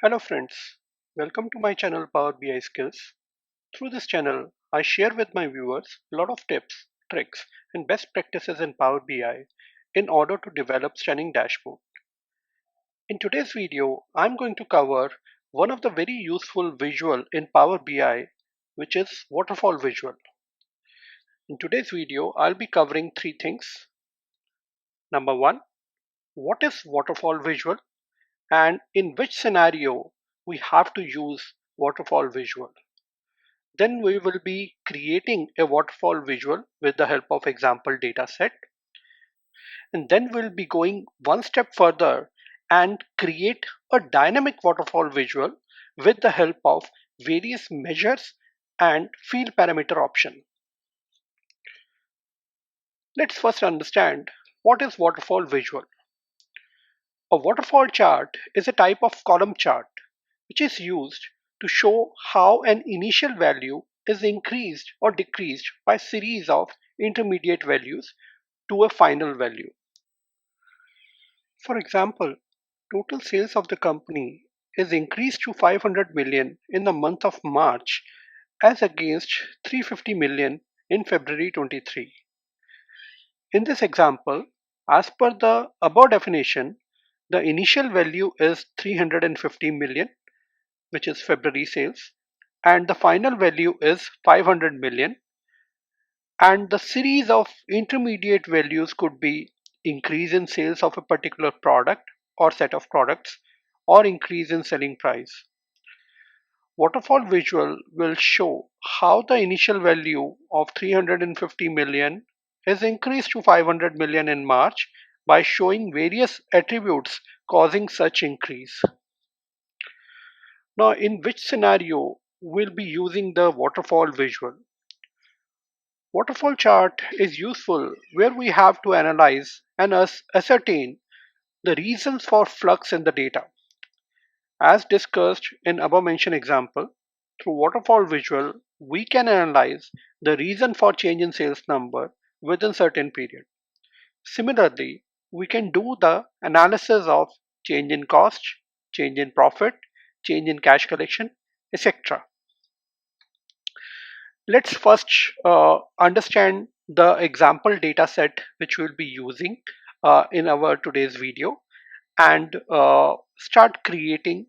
Hello friends, welcome to my channel Power BI Skills. Through this channel, I share with my viewers a lot of tips, tricks, and best practices in Power BI in order to develop stunning dashboard. In today's video, I'm going to cover one of the very useful visual in Power BI, which is Waterfall Visual. In today's video, I'll be covering three things. Number one, what is Waterfall Visual and in which scenario we have to use Waterfall Visual. Then we will be creating a waterfall visual with the help of example dataset. And then we'll be going one step further and create a dynamic waterfall visual with the help of various measures and field parameter option. Let's first understand what is waterfall visual. A waterfall chart is a type of column chart which is used to show how an initial value is increased or decreased by a series of intermediate values to a final value. For example, total sales of the company is increased to 500 million in the month of March as against 350 million in February 23. In this example, as per the above definition, the initial value is 350 million, which is February sales, and the final value is 500 million, and the series of intermediate values could be increase in sales of a particular product or set of products or increase in selling price. Waterfall visual will show how the initial value of 350 million is increased to 500 million in March by showing various attributes causing such increase. Now, in which scenario we'll be using the waterfall visual? Waterfall chart is useful where we have to analyze and ascertain the reasons for flux in the data. As discussed in above mentioned example, through waterfall visual, we can analyze the reason for change in sales number within certain period. Similarly, we can do the analysis of change in cost, change in profit, change in cash collection, etc. Let's first understand the example data set which we'll be using in our today's video and start creating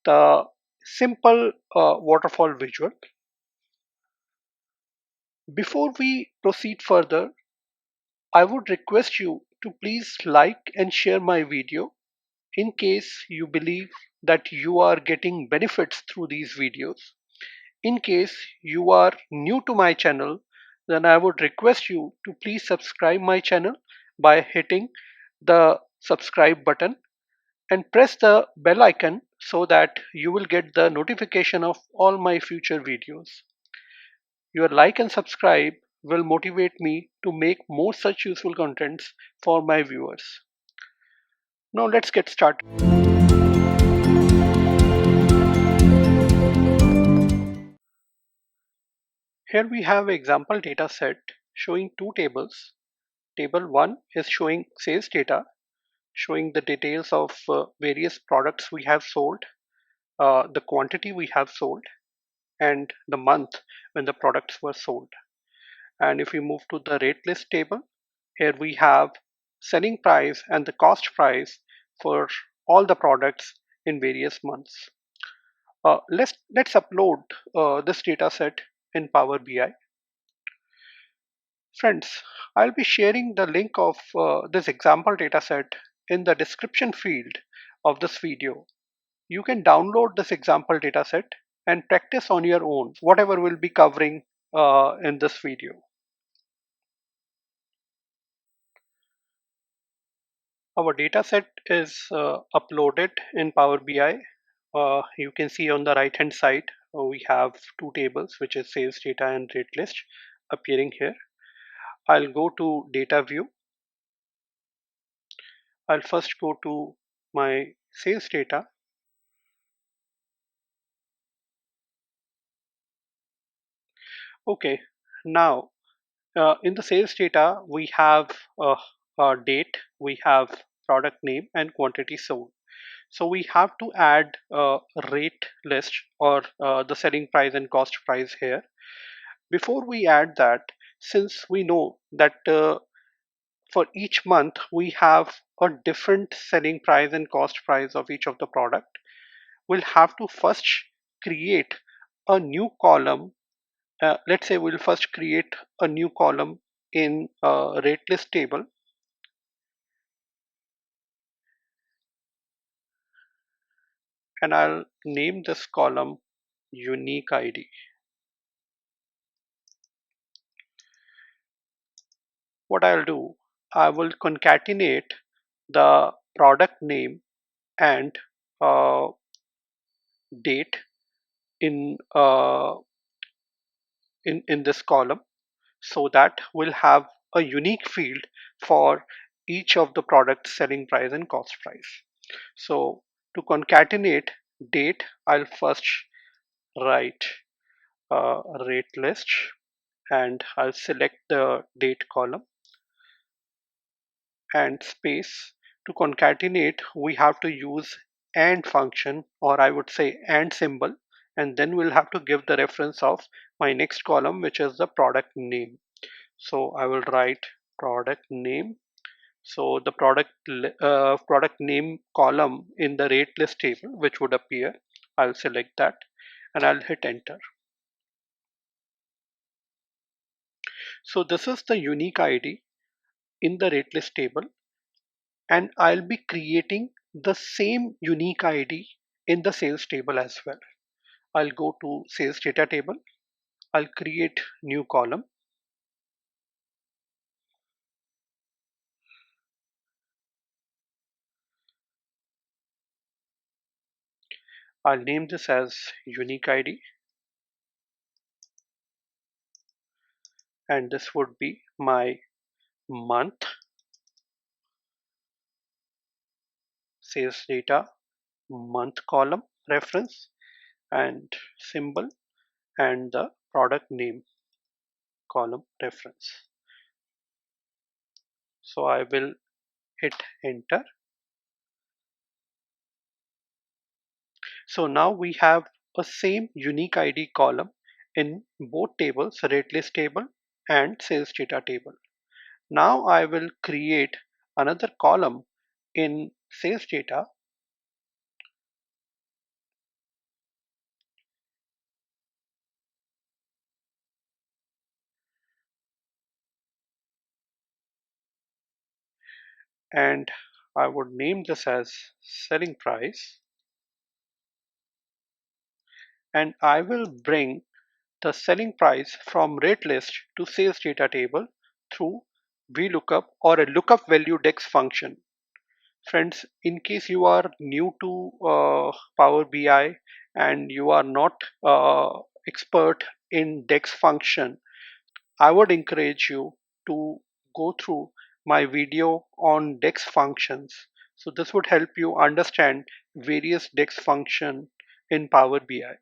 the simple waterfall visual. Before we proceed further, I would request you to please like and share my video in case you believe that you are getting benefits through these videos. In case you are new to my channel, then I would request you to please subscribe my channel by hitting the subscribe button and press the bell icon so that you will get the notification of all my future videos. Your like and subscribe will motivate me to make more such useful contents for my viewers. Now let's get started. Here we have example data set showing two tables. Table 1 is showing sales data, showing the details of various products we have sold, the quantity we have sold, and the month when the products were sold. And if we move to the rate list table, here we have selling price and the cost price for all the products in various months. Let's upload this data set in Power BI. Friends, I'll be sharing the link of this example dataset in the description field of this video. You can download this example dataset and practice on your own whatever we'll be covering in this video. Our dataset is uploaded in Power BI. You can see on the right hand side we have two tables, which is sales data and rate list, appearing here. I'll go to data view. I'll first go to my sales data. Okay, now in the sales data we have a date, we have product name and quantity sold. So we have to add a rate list or the selling price and cost price here. Before we add that, since we know that for each month we have a different selling price and cost price of each of the product, we'll have to first create a new column. Let's say we'll first create a new column in a rate list table, and I'll name this column unique ID. What I'll do, I will concatenate the product name and uh, date in, in this column, so that we'll have a unique field for each of the product selling price and cost price. So to concatenate date, I'll first write rate list, and I'll select the date column and space. To concatenate, we have to use AND function, or I would say AND symbol, and then we'll have to give the reference of my next column, which is the product name. So I will write product name. So the product name column in the rate list table, which would appear, I'll select that and I'll hit enter. So this is the unique ID in the rate list table, and I'll be creating the same unique ID in the sales table as well. I'll go to sales data table. I'll create new column. I'll name this as unique ID, and this would be my month sales data month column reference and symbol, and the product name column reference. So I will hit enter. So now we have a same unique ID column in both tables, rate list table and sales data table. Now I will create another column in sales data, and I would name this as selling price, and I will bring the selling price from rate list to sales data table through VLOOKUP or a lookup value DAX function. Friends, in case you are new to Power BI and you are not expert in DAX function, I would encourage you to go through my video on DAX functions. So this would help you understand various DAX function in Power BI.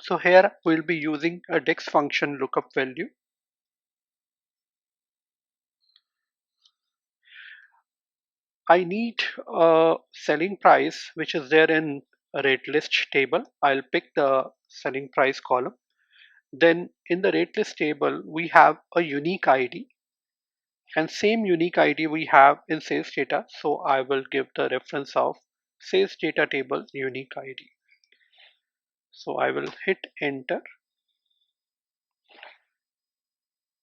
So here we'll be using a DAX function lookup value. I need a selling price which is there in a rate list table. I'll pick the selling price column. Then in the rate list table, we have a unique ID, and same unique ID we have in sales data. So I will give the reference of sales data table unique ID. So I will hit enter,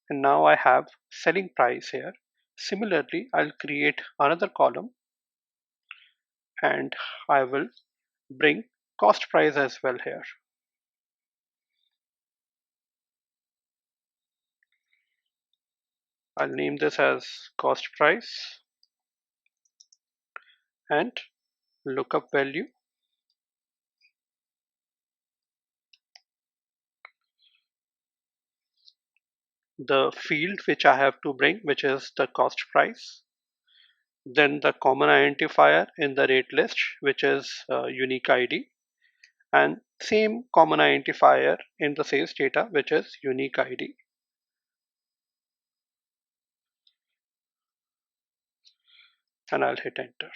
and now I have selling price here. Similarly, I'll create another column and I will bring cost price as well here. I'll name this as cost price and lookup value. The field which I have to bring, which is the cost price. Then the common identifier in the rate list, which is unique ID. And same common identifier in the sales data, which is unique ID. And I'll hit enter.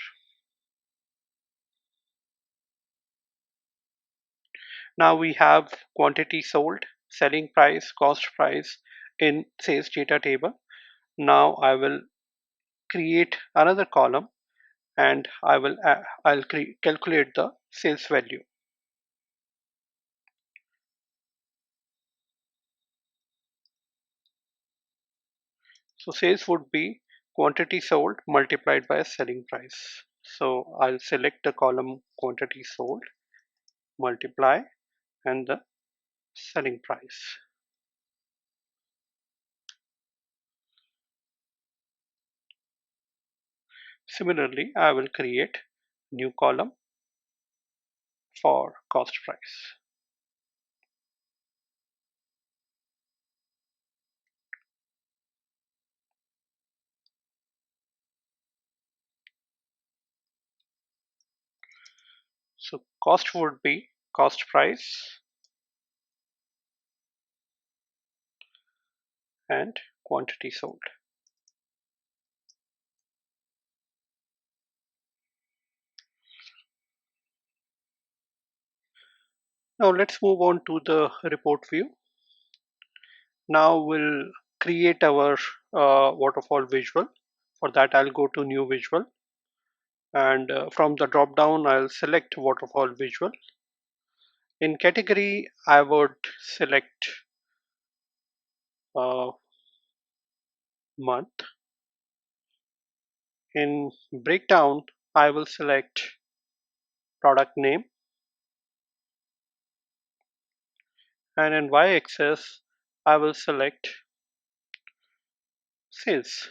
Now we have quantity sold, selling price, cost price in sales data table. Now I will create another column and I'll calculate the sales value. So sales would be quantity sold multiplied by selling price. So I'll select the column quantity sold, multiply, and the selling price. Similarly, I will create new column for cost price. So cost would be cost price and quantity sold. Now let's move on to the report view. Now we'll create our waterfall visual. For that, I'll go to new visual, and from the drop down I'll select waterfall visual. In category I would select uh, month. In breakdown I will select product name, and in y-axis I will select sales.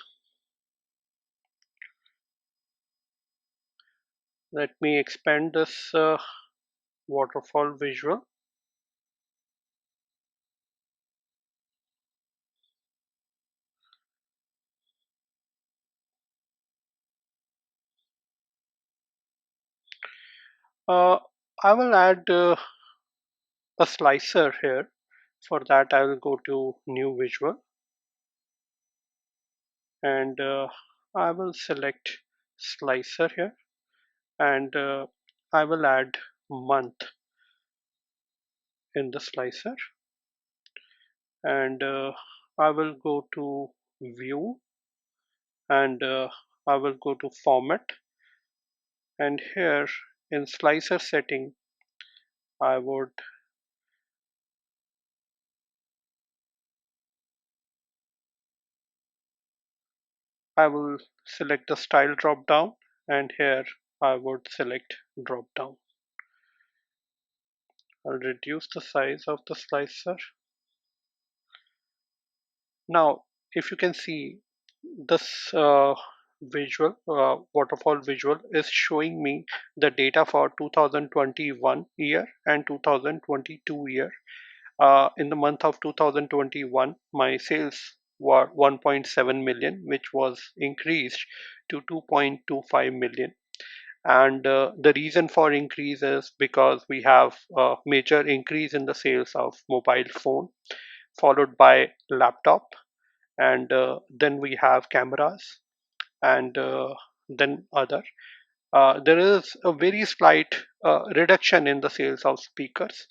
Let me expand this waterfall visual. uh, I will add a slicer here. For that I will go to new visual, and I will select slicer here, and I will add month in the slicer, and I will go to view, and I will go to format, and here in slicer setting I would I will select the style drop down, and here I would select drop down. I'll reduce the size of the slicer. Now if you can see, this waterfall visual is showing me the data for 2021 year and 2022 year. In the month of 2021 my sales were 1.7 million, which was increased to 2.25 million, and the reason for increase is because we have a major increase in the sales of mobile phone, followed by laptop, and then we have cameras, and then other. There is a very slight reduction in the sales of speakers,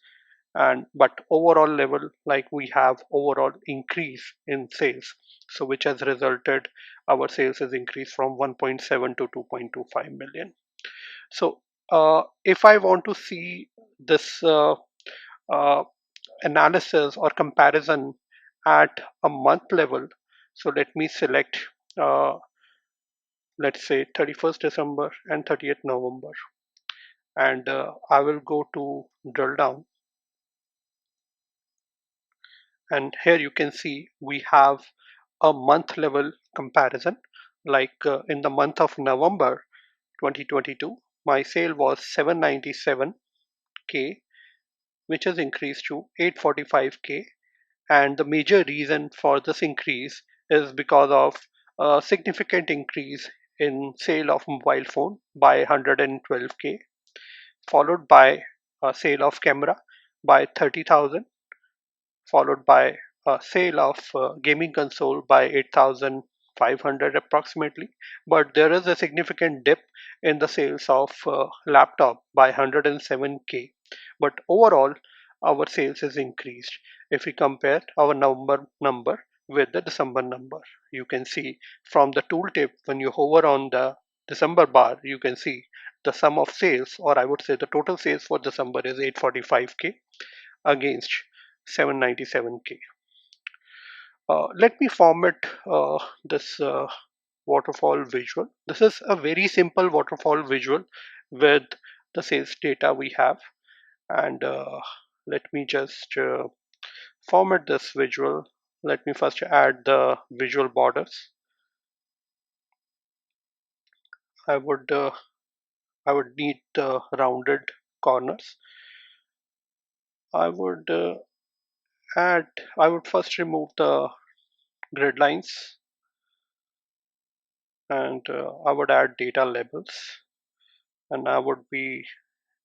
and but overall level, like we have overall increase in sales, so which has resulted our sales has increased from 1.7 to 2.25 million. So if I want to see this uh, analysis or comparison at a month level, so let me select uh, let's say 31st December and 30th November, and I will go to drill down, and here you can see we have a month level comparison. Like in the month of November 2022 my sale was 797k, which has increased to 845k, and the major reason for this increase is because of a significant increase in sale of mobile phone by 112k, followed by a sale of camera by 30,000, followed by a sale of gaming console by 8,500 approximately. But there is a significant dip in the sales of laptop by 107k. But overall, our sales is increased. If we compare our number with the December number, you can see from the tooltip, when you hover on the December bar, you can see the sum of sales, or I would say the total sales for December is 845k against 797k. Let me format this waterfall visual. This is a very simple waterfall visual with the sales data we have. And let me just format this visual. Let me first add the visual borders. I would uh, I would need the rounded corners. I would add. I would first remove the grid lines, and I would add data labels, and I would be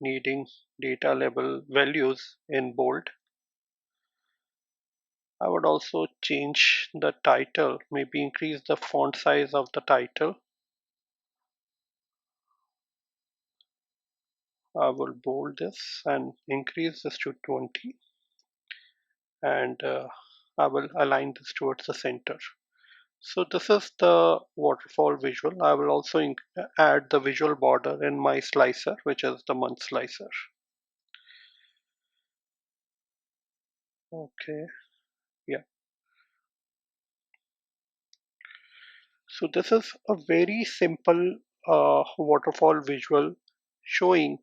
needing data label values in bold. I would also change the title, maybe increase the font size of the title. I will bold this and increase this to 20, and I will align this towards the center. So this is the waterfall visual. I will also add the visual border in my slicer, which is the month slicer. Okay, yeah. So this is a very simple waterfall visual showing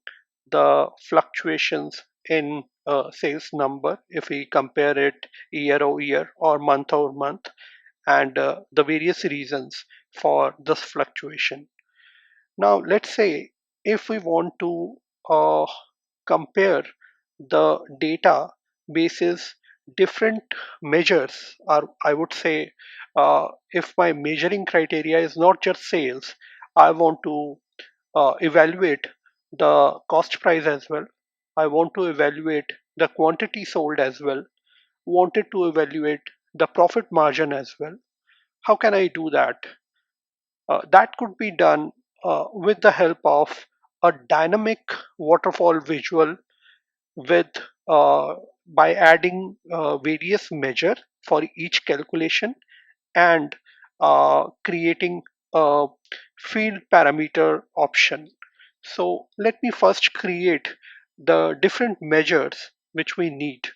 the fluctuations in sales number if we compare it year over year or month over month, and the various reasons for this fluctuation. Now, let's say if we want to compare the data basis different measures, or I would say if my measuring criteria is not just sales, I want to evaluate the cost price as well. I want to evaluate the quantity sold as well. Wanted to evaluate the profit margin as well. How can I do that? That could be done with the help of a dynamic waterfall visual with by adding various measure for each calculation, and creating a field parameter option. So let me first create the different measures which we need.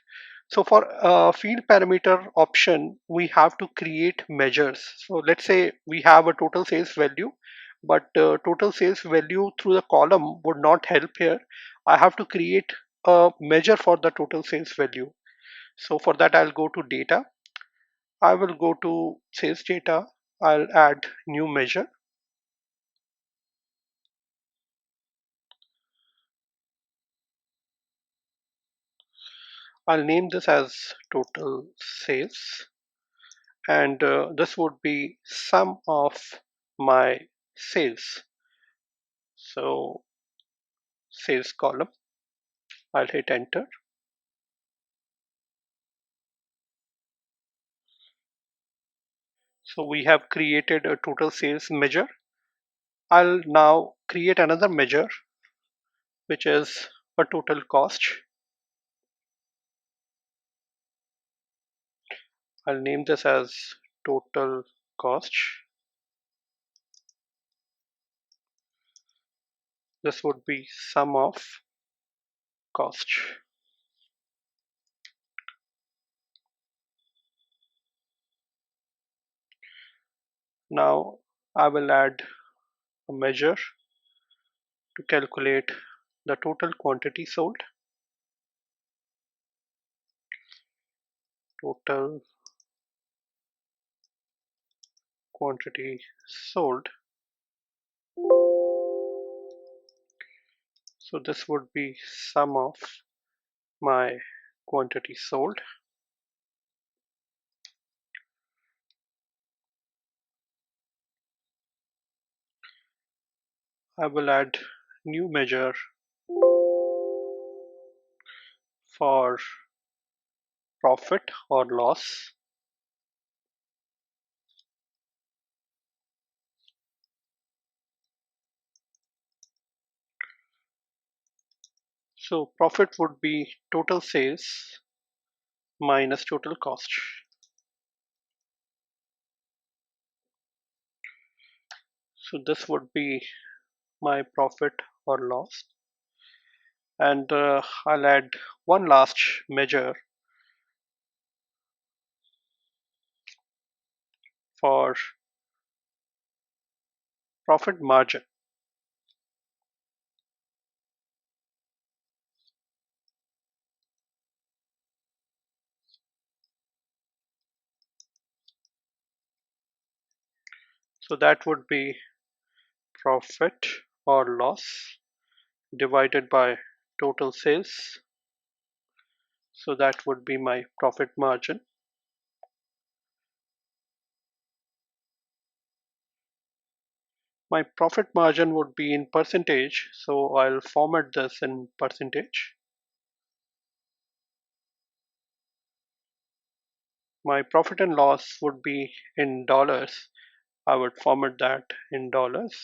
So for field parameter option, we have to create measures. So let's say we have a total sales value, but total sales value through the column would not help here. I have to create a measure for the total sales value. So for that, I'll go to data. I will go to sales data. I'll add new measure. I'll name this as total sales, and this would be sum of my sales. So sales column, I'll hit enter. So we have created a total sales measure. I'll now create another measure, which is a total cost. I'll name this as total cost. This would be sum of cost. Now I will add a measure to calculate the total quantity sold. Total quantity sold. So this would be sum of my quantity sold. I will add new measure for profit or loss. So profit would be total sales minus total cost. So this would be my profit or loss. And I'll add one last measure for profit margin. So that would be profit or loss divided by total sales. So that would be my profit margin. My profit margin would be in percentage, so I'll format this in percentage. My profit and loss would be in dollars. I would format that in dollars.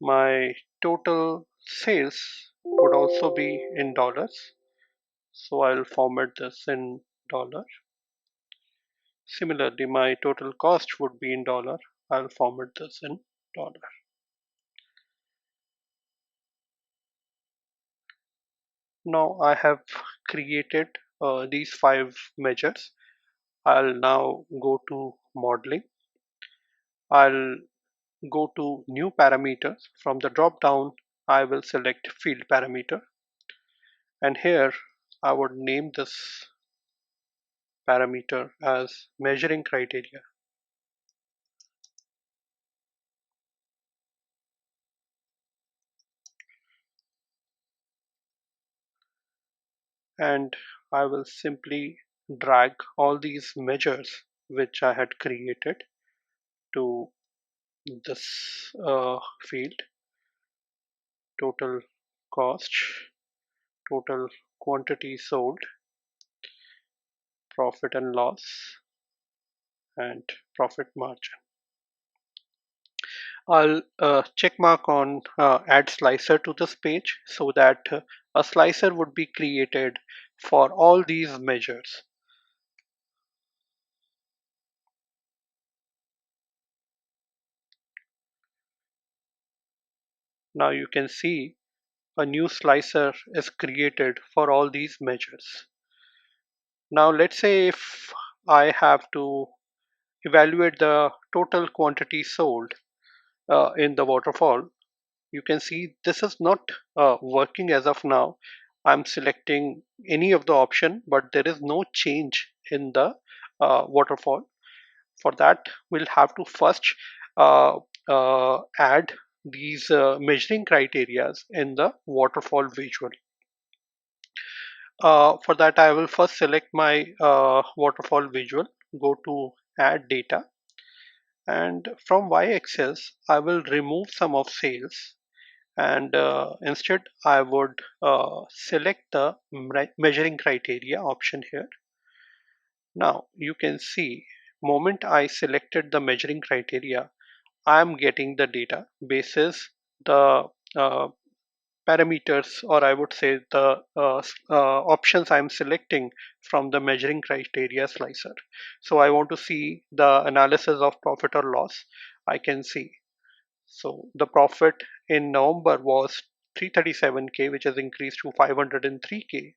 My total sales would also be in dollars, so I'll format this in dollar. Similarly, my total cost would be in dollar. I'll format this in dollar. Now I have created these 5 measures. I'll now go to modeling. I'll go to new parameters. From the drop down, I will select field parameter. And here I would name this parameter as measuring criteria. And I will simply drag all these measures which I had created to this field: total cost, total quantity sold, profit and loss, and profit margin. I'll check mark on add slicer to this page so that a slicer would be created for all these measures. Now you can see a new slicer is created for all these measures. Now let's say if I have to evaluate the total quantity sold in the waterfall, you can see this is not working as of now. I'm selecting any of the option, but there is no change in the waterfall. For that, we'll have to first add these measuring criterias in the waterfall visual. For that, I will first select my waterfall visual, go to add data, and from y-axis, I will remove some of sales, and instead I would select the measuring criteria option here. Now you can see, moment I selected the measuring criteria, I am getting the data basis the parameters, or I would say the options I'm selecting from the measuring criteria slicer. So I want to see the analysis of profit or loss. I can see. So the profit in November was 337K, which has increased to 503K.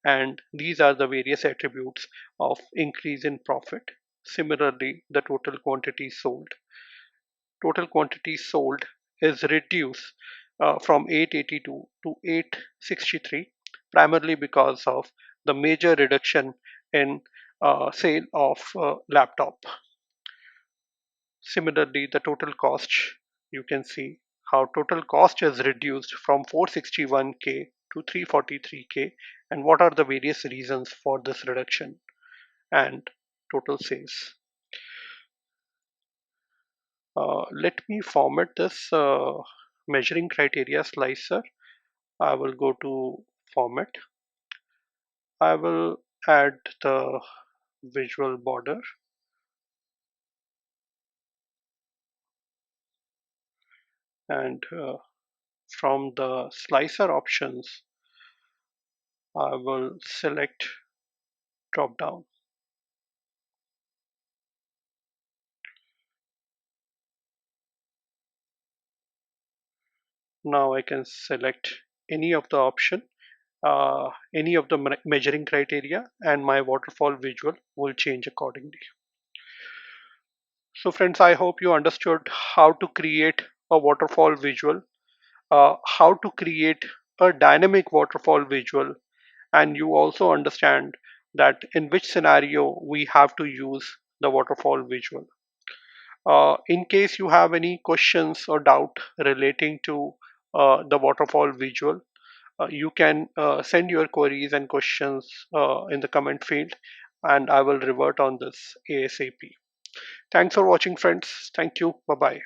And these are the various attributes of increase in profit. Similarly, the total quantity sold. Total quantity sold is reduced from 882 to 863, primarily because of the major reduction in sale of laptop. Similarly, the total cost, you can see how total cost is reduced from 461K to 343K, and what are the various reasons for this reduction, and total sales. Let me format this measuring criteria slicer. I will go to format. I will add the visual border, and from the slicer options, I will select drop down. Now I can select any of the option, any of the measuring criteria, and my waterfall visual will change accordingly. So friends, I hope you understood how to create a waterfall visual, how to create a dynamic waterfall visual, and you also understand that in which scenario we have to use the waterfall visual. In case you have any questions or doubt relating to the waterfall visual, you can send your queries and questions in the comment field, and I will revert on this ASAP. Thanks for watching, friends. Thank you. Bye bye.